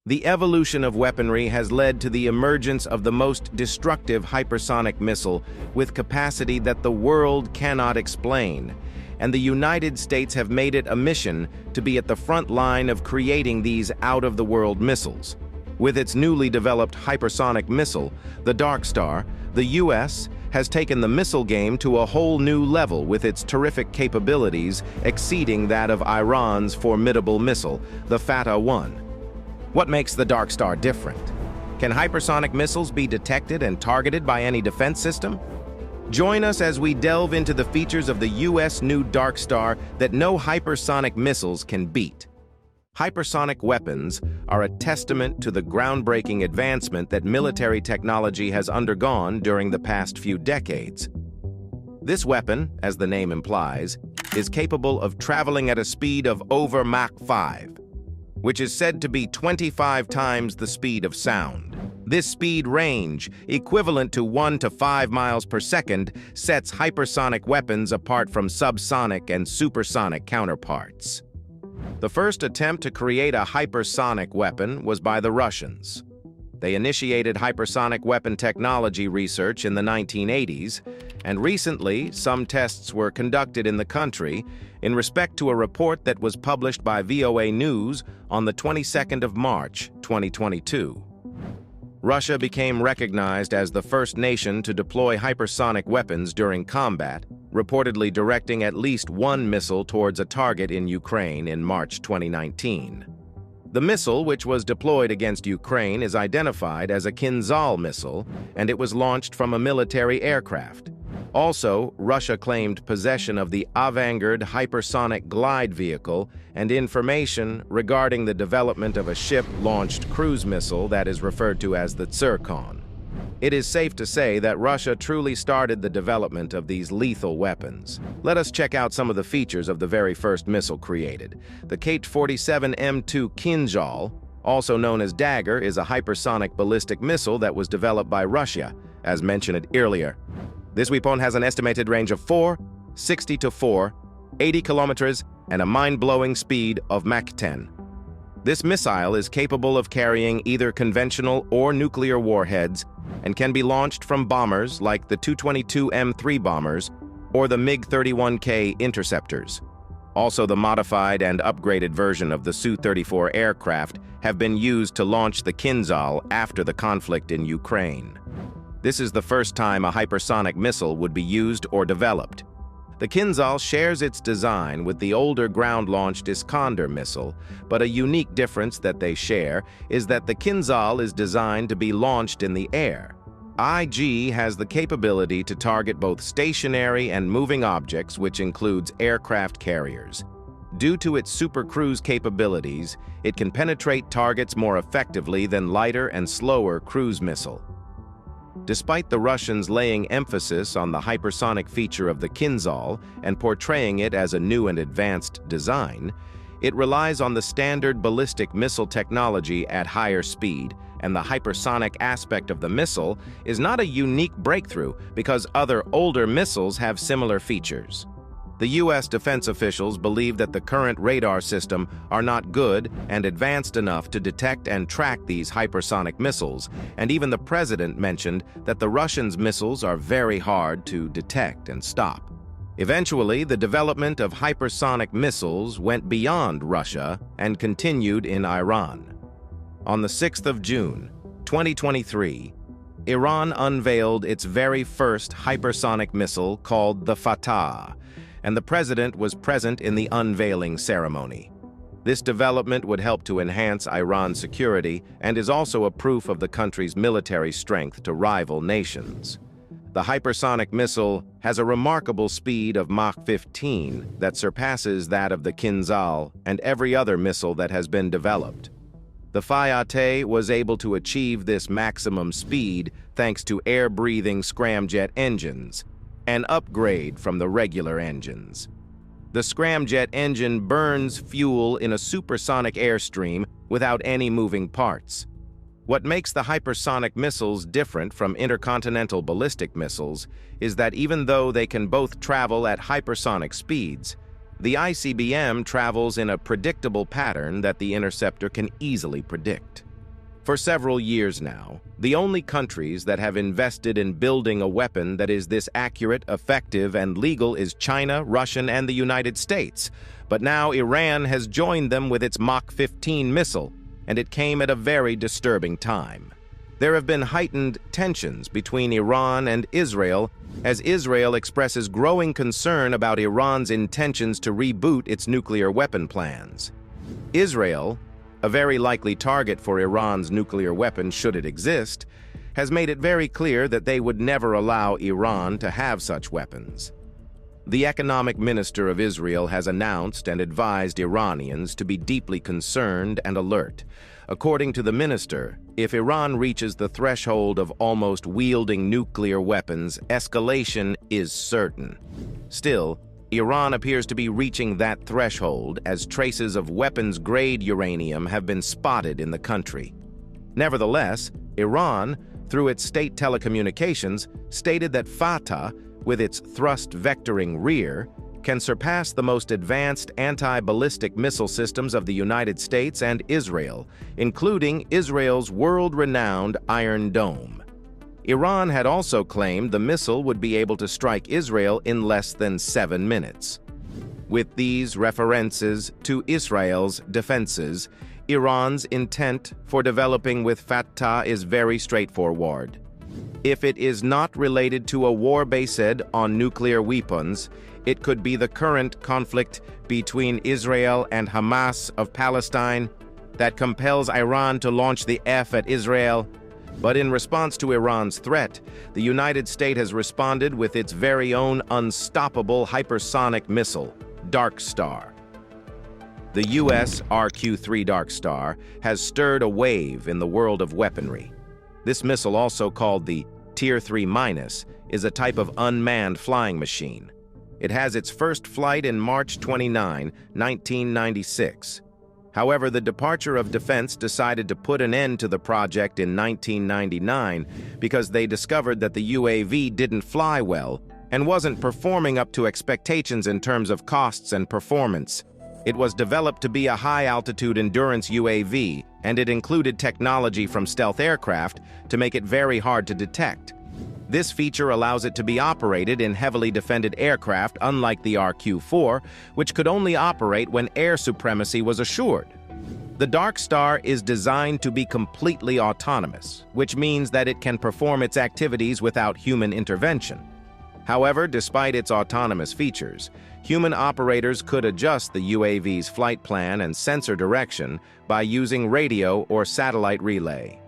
The evolution of weaponry has led to the emergence of the most destructive hypersonic missile with capacity that the world cannot explain, and the United States have made it a mission to be at the front line of creating these out-of-the-world missiles. With its newly developed hypersonic missile, the Darkstar, the U.S. has taken the missile game to a whole new level with its terrific capabilities exceeding that of Iran's formidable missile, the Fattah-one. What makes the Darkstar different? Can hypersonic missiles be detected and targeted by any defense system? Join us as we delve into the features of the U.S. new Darkstar that no hypersonic missiles can beat. Hypersonic weapons are a testament to the groundbreaking advancement that military technology has undergone during the past few decades. This weapon, as the name implies, is capable of traveling at a speed of over Mach 5, which is said to be 25 times the speed of sound. This speed range, equivalent to 1 to 5 miles per second, sets hypersonic weapons apart from subsonic and supersonic counterparts. The first attempt to create a hypersonic weapon was by the Russians. They initiated hypersonic weapon technology research in the 1980s, and recently some tests were conducted in the country in respect to a report that was published by VOA News on the 22nd of March, 2022. Russia became recognized as the first nation to deploy hypersonic weapons during combat, reportedly directing at least one missile towards a target in Ukraine in March 2019. The missile, which was deployed against Ukraine, is identified as a Kinzhal missile, and it was launched from a military aircraft. Also, Russia claimed possession of the Avangard hypersonic glide vehicle and information regarding the development of a ship-launched cruise missile that is referred to as the Zircon. It is safe to say that Russia truly started the development of these lethal weapons. Let us check out some of the features of the very first missile created. The Kate-47 M2 Kinzhal, also known as Dagger, is a hypersonic ballistic missile that was developed by Russia, as mentioned earlier. This weapon has an estimated range of 60 to 80 kilometers and a mind-blowing speed of Mach 10. This missile is capable of carrying either conventional or nuclear warheads and can be launched from bombers like the Tu-22 M3 bombers or the MiG-31K interceptors. Also, the modified and upgraded version of the Su-34 aircraft have been used to launch the Kinzhal after the conflict in Ukraine. This is the first time a hypersonic missile would be used or developed. The Kinzhal shares its design with the older ground-launched Iskander missile, but a unique difference that they share is that the Kinzhal is designed to be launched in the air. IG has the capability to target both stationary and moving objects, which includes aircraft carriers. Due to its super cruise capabilities, it can penetrate targets more effectively than lighter and slower cruise missile. Despite the Russians laying emphasis on the hypersonic feature of the Kinzhal and portraying it as a new and advanced design, it relies on the standard ballistic missile technology at higher speed, and the hypersonic aspect of the missile is not a unique breakthrough because other older missiles have similar features. The U.S. defense officials believe that the current radar system are not good and advanced enough to detect and track these hypersonic missiles, and even the president mentioned that the Russians' missiles are very hard to detect and stop. Eventually, the development of hypersonic missiles went beyond Russia and continued in Iran. On the 6th of June, 2023, Iran unveiled its very first hypersonic missile called the Fattah, and the president was present in the unveiling ceremony. This development would help to enhance Iran's security and is also a proof of the country's military strength to rival nations. The hypersonic missile has a remarkable speed of Mach 15 that surpasses that of the Kinzhal and every other missile that has been developed. The Fattah was able to achieve this maximum speed thanks to air-breathing scramjet engines, an upgrade from the regular engines. The scramjet engine burns fuel in a supersonic airstream without any moving parts. What makes the hypersonic missiles different from intercontinental ballistic missiles is that even though they can both travel at hypersonic speeds, the ICBM travels in a predictable pattern that the interceptor can easily predict. For several years now, the only countries that have invested in building a weapon that is this accurate, effective, and legal is China, Russia, and the United States. But now Iran has joined them with its Mach 15 missile, and it came at a very disturbing time. There have been heightened tensions between Iran and Israel as Israel expresses growing concern about Iran's intentions to reboot its nuclear weapon plans. Israel, a very likely target for Iran's nuclear weapon should it exist, has made it very clear that they would never allow Iran to have such weapons. The economic minister of Israel has announced and advised Iranians to be deeply concerned and alert. According to the minister, if Iran reaches the threshold of almost wielding nuclear weapons, escalation is certain. Still, Iran appears to be reaching that threshold as traces of weapons-grade uranium have been spotted in the country. Nevertheless, Iran, through its state telecommunications, stated that Fattah, with its thrust-vectoring rear, can surpass the most advanced anti-ballistic missile systems of the United States and Israel, including Israel's world-renowned Iron Dome. Iran had also claimed the missile would be able to strike Israel in less than 7 minutes. With these references to Israel's defenses, Iran's intent for developing with Fattah is very straightforward. If it is not related to a war based on nuclear weapons, it could be the current conflict between Israel and Hamas of Palestine that compels Iran to launch the F at Israel. But in response to Iran's threat, the United States has responded with its very own unstoppable hypersonic missile, Darkstar. The U.S. RQ-3 Darkstar has stirred a wave in the world of weaponry. This missile, also called the Tier 3-, is a type of unmanned flying machine. It has its first flight in March 29, 1996. However, the Department of Defense decided to put an end to the project in 1999 because they discovered that the UAV didn't fly well and wasn't performing up to expectations in terms of costs and performance. It was developed to be a high-altitude endurance UAV, and it included technology from stealth aircraft to make it very hard to detect. This feature allows it to be operated in heavily defended aircraft, unlike the RQ-4, which could only operate when air supremacy was assured. The Darkstar is designed to be completely autonomous, which means that it can perform its activities without human intervention. However, despite its autonomous features, human operators could adjust the UAV's flight plan and sensor direction by using radio or satellite relay.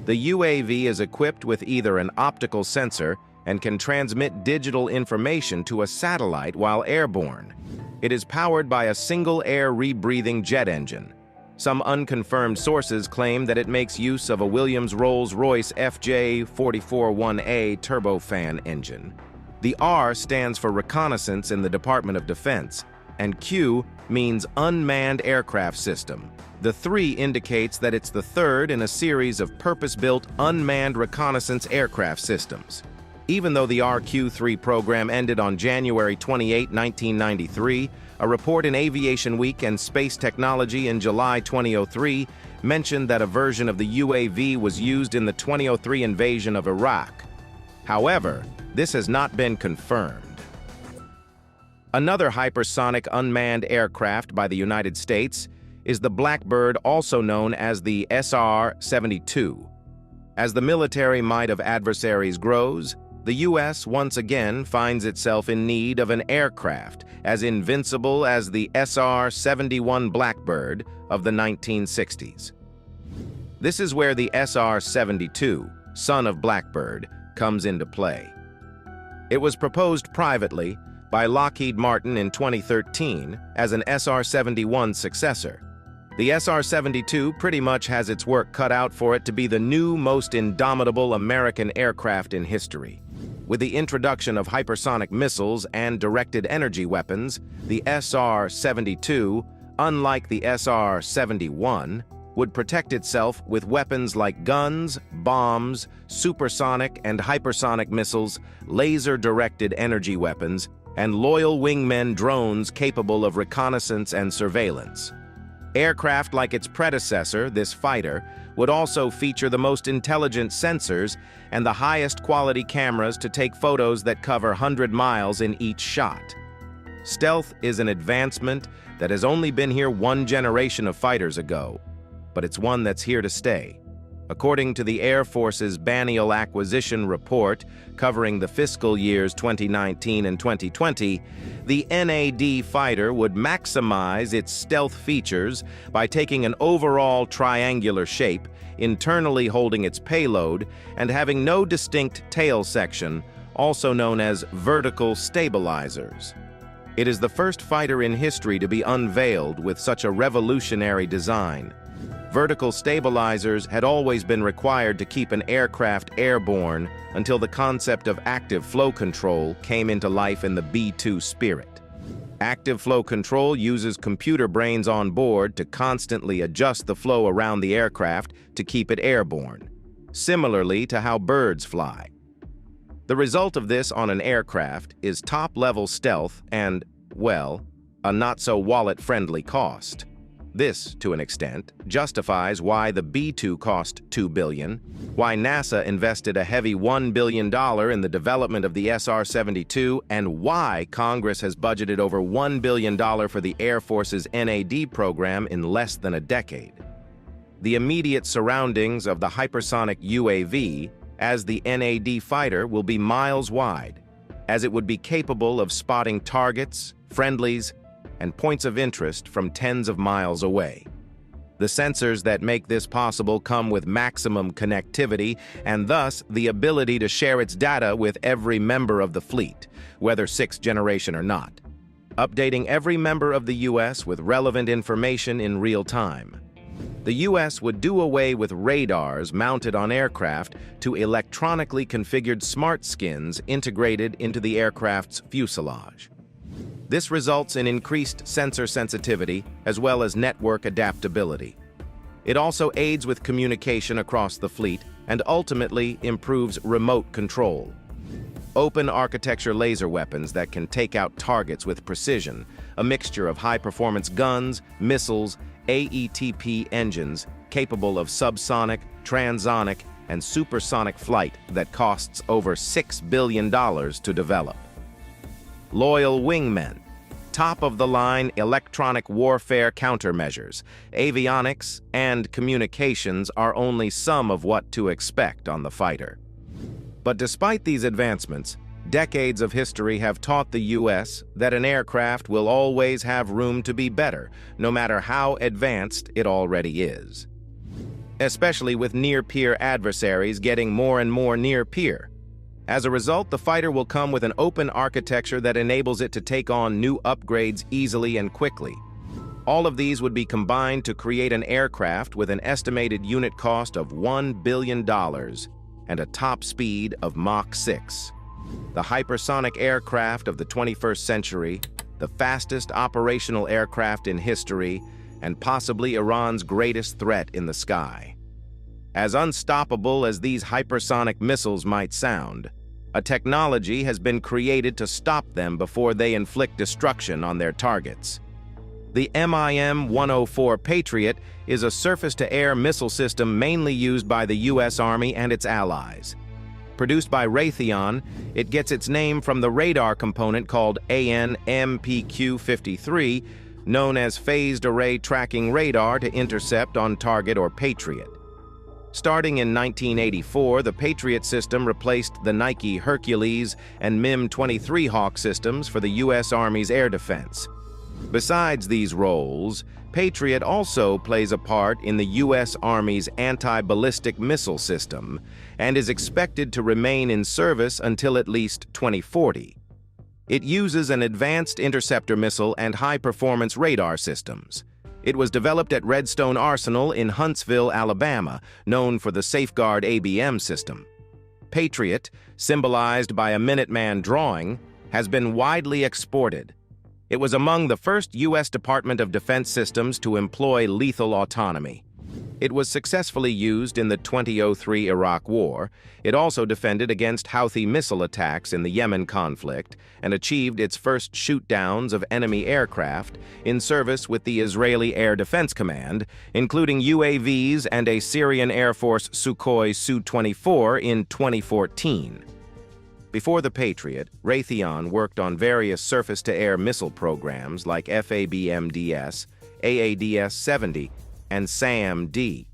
The UAV is equipped with either an optical sensor and can transmit digital information to a satellite while airborne. It is powered by a single air rebreathing jet engine. Some unconfirmed sources claim that it makes use of a Williams Rolls-Royce FJ44-1A turbofan engine. The R stands for reconnaissance in the Department of Defense, and Q means unmanned aircraft system. The 3 indicates that it's the third in a series of purpose-built unmanned reconnaissance aircraft systems. Even though the RQ-3 program ended on January 28, 1993, a report in Aviation Week and Space Technology in July 2003 mentioned that a version of the UAV was used in the 2003 invasion of Iraq. However, this has not been confirmed. Another hypersonic unmanned aircraft by the United States is the Blackbird, also known as the SR-72. As the military might of adversaries grows, the U.S. once again finds itself in need of an aircraft as invincible as the SR-71 Blackbird of the 1960s. This is where the SR-72, son of Blackbird, comes into play. It was proposed privately by Lockheed Martin in 2013 as an SR-71 successor. The SR-72 pretty much has its work cut out for it to be the new most indomitable American aircraft in history. With the introduction of hypersonic missiles and directed energy weapons, the SR-72, unlike the SR-71, would protect itself with weapons like guns, bombs, supersonic and hypersonic missiles, laser-directed energy weapons, and loyal wingmen drones capable of reconnaissance and surveillance. Aircraft like its predecessor, this fighter, would also feature the most intelligent sensors and the highest quality cameras to take photos that cover 100 miles in each shot. Stealth is an advancement that has only been here one generation of fighters ago, but it's one that's here to stay. According to the Air Force's Biennial Acquisition Report covering the fiscal years 2019 and 2020, the NAD fighter would maximize its stealth features by taking an overall triangular shape, internally holding its payload, and having no distinct tail section, also known as vertical stabilizers. It is the first fighter in history to be unveiled with such a revolutionary design. Vertical stabilizers had always been required to keep an aircraft airborne until the concept of active flow control came into life in the B-2 Spirit. Active flow control uses computer brains on board to constantly adjust the flow around the aircraft to keep it airborne, similarly to how birds fly. The result of this on an aircraft is top-level stealth and, well, a not-so-wallet-friendly cost. This, to an extent, justifies why the B-2 cost $2 billion, why NASA invested a heavy $1 billion in the development of the SR-72, and why Congress has budgeted over $1 billion for the Air Force's NAD program in less than a decade. The immediate surroundings of the hypersonic UAV, as the NAD fighter, will be miles wide, as it would be capable of spotting targets, friendlies, and points of interest from tens of miles away. The sensors that make this possible come with maximum connectivity and thus the ability to share its data with every member of the fleet, whether sixth generation or not, updating every member of the U.S. with relevant information in real time. The U.S. would do away with radars mounted on aircraft to electronically configured smart skins integrated into the aircraft's fuselage. This results in increased sensor sensitivity as well as network adaptability. It also aids with communication across the fleet and ultimately improves remote control. Open architecture laser weapons that can take out targets with precision, a mixture of high-performance guns, missiles, AETP engines capable of subsonic, transonic, and supersonic flight that costs over $6 billion to develop. Loyal wingmen, top-of-the-line electronic warfare countermeasures, avionics, and communications are only some of what to expect on the fighter. But despite these advancements, decades of history have taught the U.S. that an aircraft will always have room to be better, no matter how advanced it already is. Especially with near-peer adversaries getting more and more near-peer. As a result, the fighter will come with an open architecture that enables it to take on new upgrades easily and quickly. All of these would be combined to create an aircraft with an estimated unit cost of $1 billion and a top speed of Mach 6. The hypersonic aircraft of the 21st century, the fastest operational aircraft in history, and possibly Iran's greatest threat in the sky. As unstoppable as these hypersonic missiles might sound, a technology has been created to stop them before they inflict destruction on their targets. The MIM-104 Patriot is a surface-to-air missile system mainly used by the U.S. Army and its allies. Produced by Raytheon, it gets its name from the radar component called AN-MPQ-53, known as Phased Array Tracking Radar to intercept on target or Patriot. Starting in 1984, the Patriot system replaced the Nike Hercules and MIM-23 Hawk systems for the U.S. Army's air defense. Besides these roles, Patriot also plays a part in the U.S. Army's anti-ballistic missile system and is expected to remain in service until at least 2040. It uses an advanced interceptor missile and high-performance radar systems. It was developed at Redstone Arsenal in Huntsville, Alabama, known for the Safeguard ABM system. Patriot, symbolized by a Minuteman drawing, has been widely exported. It was among the first U.S. Department of Defense systems to employ lethal autonomy. It was successfully used in the 2003 Iraq War. It also defended against Houthi missile attacks in the Yemen conflict and achieved its first shoot-downs of enemy aircraft in service with the Israeli Air Defense Command, including UAVs and a Syrian Air Force Sukhoi Su-24 in 2014. Before the Patriot, Raytheon worked on various surface-to-air missile programs like FABMDS, AADS-70, and SAM-D.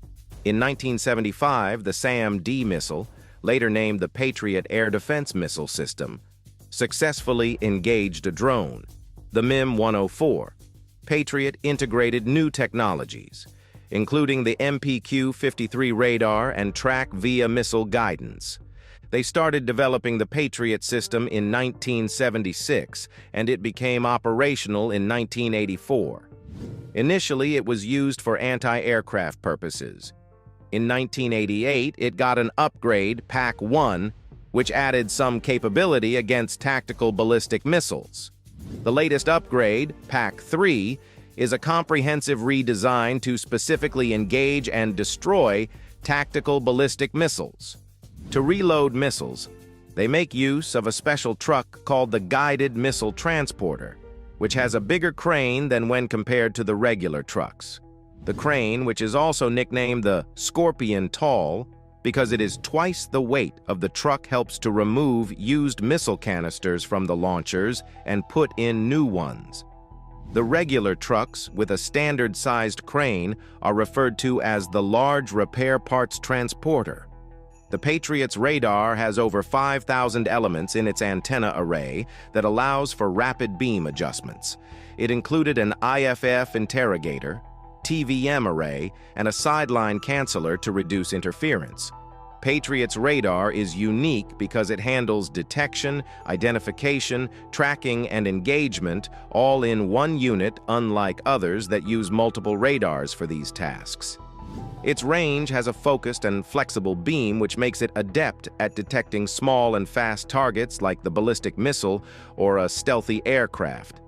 In 1975, the SAM-D missile, later named the Patriot Air Defense Missile System, successfully engaged a drone, the MIM-104. Patriot integrated new technologies, including the MPQ-53 radar and track-via missile guidance. They started developing the Patriot system in 1976, and it became operational in 1984. Initially, it was used for anti-aircraft purposes. In 1988, it got an upgrade, Fattah-one, which added some capability against tactical ballistic missiles. The latest upgrade, Fattah-3, is a comprehensive redesign to specifically engage and destroy tactical ballistic missiles. To reload missiles, they make use of a special truck called the Guided Missile Transporter, which has a bigger crane than when compared to the regular trucks. The crane, which is also nicknamed the Scorpion Tall because it is twice the weight of the truck, helps to remove used missile canisters from the launchers and put in new ones. The regular trucks with a standard-sized crane are referred to as the Large Repair Parts Transporter. The Patriot's radar has over 5,000 elements in its antenna array that allows for rapid beam adjustments. It included an IFF interrogator, TVM array, and a sideline canceller to reduce interference. Patriot's radar is unique because it handles detection, identification, tracking, and engagement all in one unit, unlike others that use multiple radars for these tasks. Its range has a focused and flexible beam which makes it adept at detecting small and fast targets like the ballistic missile or a stealthy aircraft.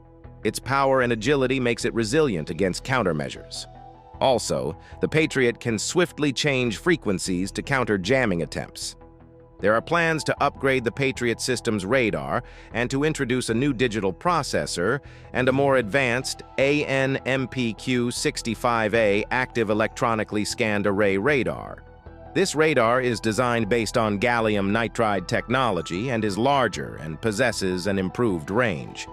Its power and agility makes it resilient against countermeasures. Also, the Patriot can swiftly change frequencies to counter jamming attempts. There are plans to upgrade the Patriot system's radar and to introduce a new digital processor and a more advanced AN-MPQ-65A active electronically scanned array radar. This radar is designed based on gallium nitride technology and is larger and possesses an improved range.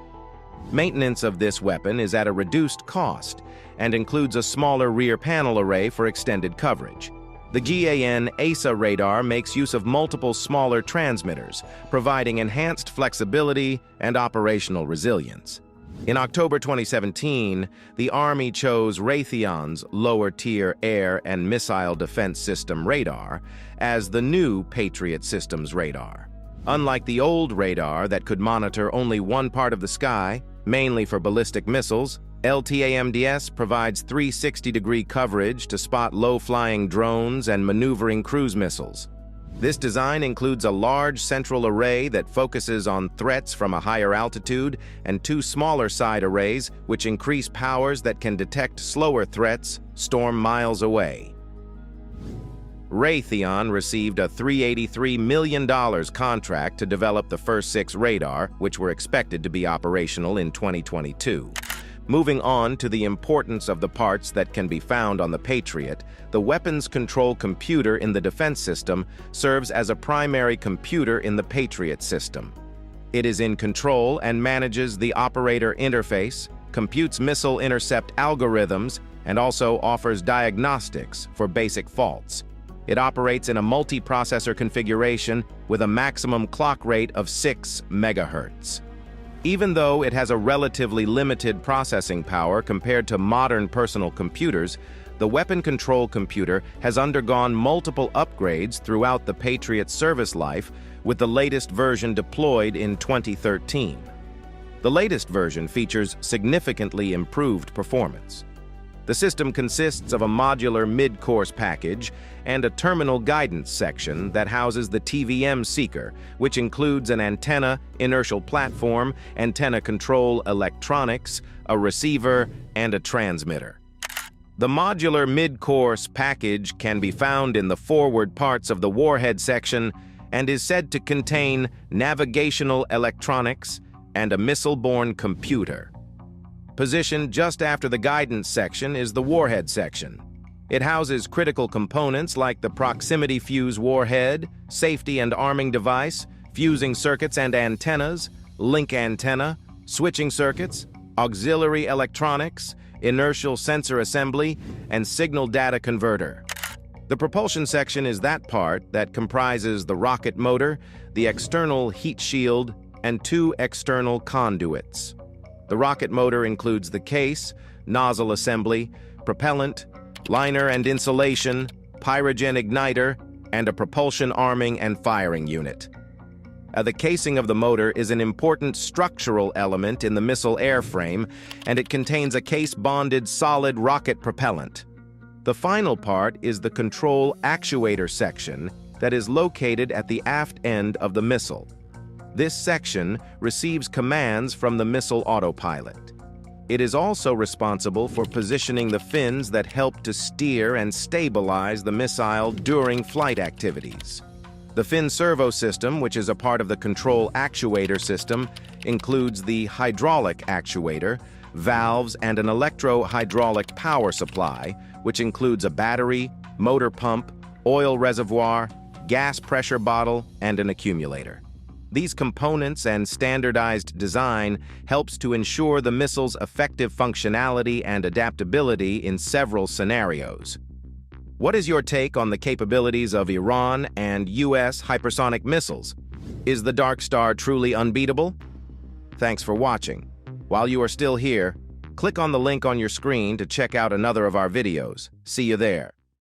Maintenance of this weapon is at a reduced cost and includes a smaller rear panel array for extended coverage. The GAN-ASA radar makes use of multiple smaller transmitters, providing enhanced flexibility and operational resilience. In October 2017, the Army chose Raytheon's lower-tier air and missile defense system radar as the new Patriot Systems radar. Unlike the old radar that could monitor only one part of the sky, mainly for ballistic missiles, LTAMDS provides 360-degree coverage to spot low-flying drones and maneuvering cruise missiles. This design includes a large central array that focuses on threats from a higher altitude and two smaller side arrays which increase powers that can detect slower threats storm miles away. Raytheon received a $383 million contract to develop the first 6 radar, which were expected to be operational in 2022. Moving on to the importance of the parts that can be found on the Patriot, the weapons control computer in the defense system serves as a primary computer in the Patriot system. It is in control and manages the operator interface, computes missile intercept algorithms, and also offers diagnostics for basic faults. It operates in a multi-processor configuration with a maximum clock rate of 6 MHz. Even though it has a relatively limited processing power compared to modern personal computers, the weapon control computer has undergone multiple upgrades throughout the Patriot's service life, with the latest version deployed in 2013. The latest version features significantly improved performance. The system consists of a modular mid-course package and a terminal guidance section that houses the TVM seeker, which includes an antenna, inertial platform, antenna control electronics, a receiver, and a transmitter. The modular mid-course package can be found in the forward parts of the warhead section and is said to contain navigational electronics and a missile-borne computer. Positioned just after the guidance section is the warhead section. It houses critical components like the proximity fuse warhead, safety and arming device, fusing circuits and antennas, link antenna, switching circuits, auxiliary electronics, inertial sensor assembly, and signal data converter. The propulsion section is that part that comprises the rocket motor, the external heat shield, and 2 external conduits. The rocket motor includes the case, nozzle assembly, propellant, liner and insulation, pyrogen igniter, and a propulsion arming and firing unit. The casing of the motor is an important structural element in the missile airframe, and it contains a case-bonded solid rocket propellant. The final part is the control actuator section that is located at the aft end of the missile. This section receives commands from the missile autopilot. It is also responsible for positioning the fins that help to steer and stabilize the missile during flight activities. The fin servo system, which is a part of the control actuator system, includes the hydraulic actuator, valves, and an electro-hydraulic power supply, which includes a battery, motor pump, oil reservoir, gas pressure bottle, and an accumulator. These components and standardized design helps to ensure the missile's effective functionality and adaptability in several scenarios. What is your take on the capabilities of Iran and U.S. hypersonic missiles? Is the Darkstar truly unbeatable? Thanks for watching. While you are still here, click on the link on your screen to check out another of our videos. See you there.